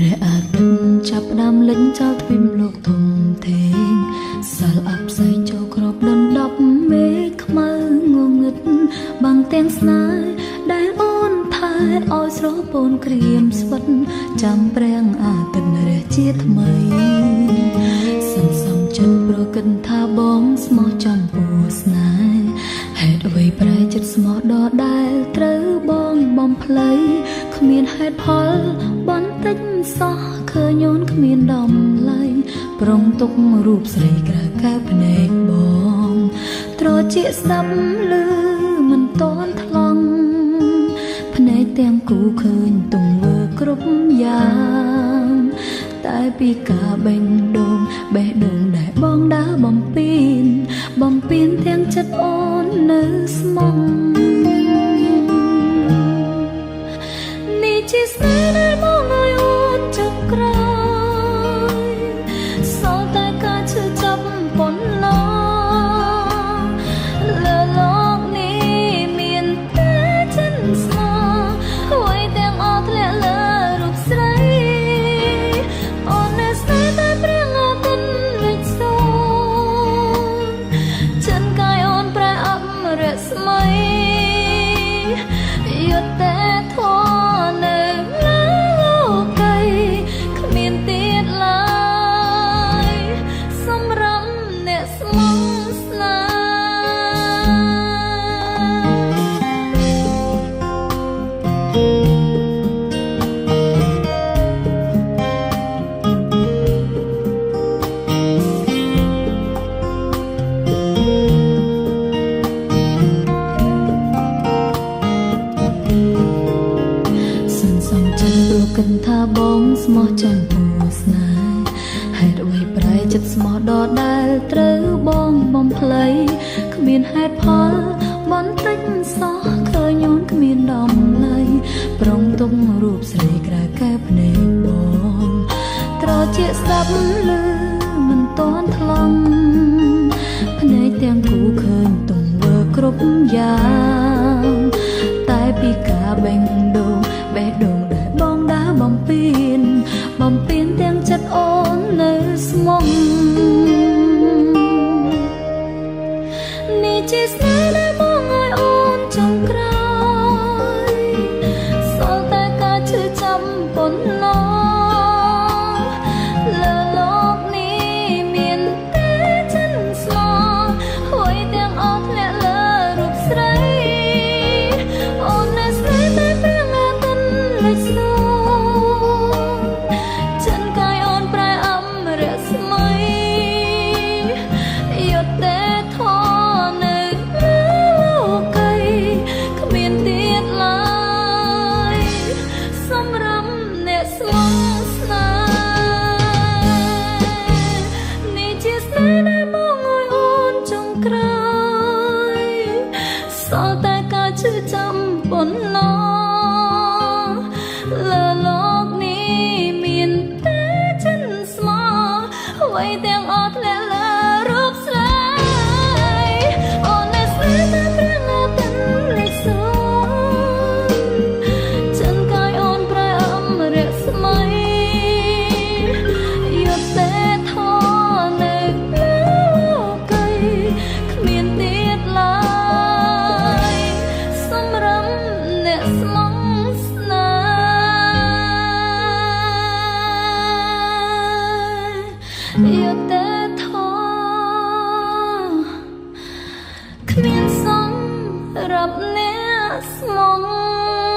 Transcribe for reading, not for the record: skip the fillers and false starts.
ព្រះអាទិត្យចាប់ផ្ដើមលេងចោលទ្វីបលោកធំធេងសាលអាប់ផ្សែងចូលក្របដណ្ដប់មេឃខ្មៅងងឹតបាំងទាំងស្នេហ៍ដែលអូនថែឲ្យស្រពូនក្រៀមស្វិតចាំព្រះអាទិត្យរះជាថ្មីសន្សំចិត្តប្រកិនថាបងស្មោះចំពោះស្នេហ៍ហេតុអ្វីប្រែចិត្តស្មោះដដែលត្រូវបងបំភ្លៃគ្មានហេតុផលបន្តិចសោះឃើញអូនគ្មានដំឡៃប្រុងទុករូបស្រីក្រៅកែភ្នែកបងត្រជាស្ដាប់ឮមិនតន់ថ្លង់ភ្នែកទាំងគូឃើញទង្វើគ្រប់យ៉ាងតែពីការបេះដូងដែលបងដើរបំពេញទាំងចិត្តអូននៅស្មងនេះជាស្នេហ៍ដែលបងឲ្យអូនចុកក្រោយសល់តែការឈឺចាប់ប៉ុណ្ណោះលើលោកនេះមានតែចិនស្មោះហើយទាំងអស់ធ្លាក់លើរូបស្រីអូននៅស្នេហ៍តែព្រះអាទិត្យលេចសូន្យចិនកាយអូនប្រែអប់រស្មីយុទ្ធតែធននៅលើលោកីគ្មានទៀតឡើយសម្រាប់អ្នកស្មោះស្នេហ៍គិនថាបងស្មោះចំពោះស្នេហ៍ហេតុអ្វីប្រែចិត្តស្មោះដដែលត្រូវបងបំភ្លៃគ្មានហេតុផលបន្តិចសោះឃើញអូនគ្មានដំឡៃប្រុងទុករូបស្រីក្រៅកែភ្នែកបងត្រជាស្ដាប់ឮមិនតន់ថ្លង់ភ្នែកទាំងគូឃើញទង្វើគ្រប់យ៉ាងតែពីការបេះដូងដែលបងដើរបំពេញទាំងចិត្តអូននៅស្មងនេះជាស្នេហ៍ដែលបងឲ្យអូនចុងក្រោយសល់តែការឈឺចាំប៉ុណ្ណោះលើលោកនេះមានតែចិនស្មោះហើយទាំងអស់ធ្លាក់លើរូបស្រីអូននៅស្នេហ៍តែព្រះអាទិត្យលេចសូន្យចិនកាយអូនប្រែអប់រស្មីយុទ្ធតែធននៅលើលោកីគ្មានទៀតឡើយសម្រាប់អ្នកស្មោះស្នេហ៍នេះជាស្នេហ៍ដែលបងឲ្យអូនចុងក្រោយសល់តែការឈឺចាំប៉ុណ្ណោះលើលោកនេះមានតែចិនស្មោះហើយទាំងអស់ធ្លាក់លើរូបស្រីអូននៅស្នេហ៍តែព្រះអាទិត្យលេចសូន្យចិនកាយអូនប្រែអប់រស្មីយុទ្ធតែធននៅលើលោកីគ្មានទៀតឡើយសម្រាប់អ្នកស្មោះស្នេហ៍យុទ្ធតែធនគ្មានសម្រាប់អ្នកស្មោះ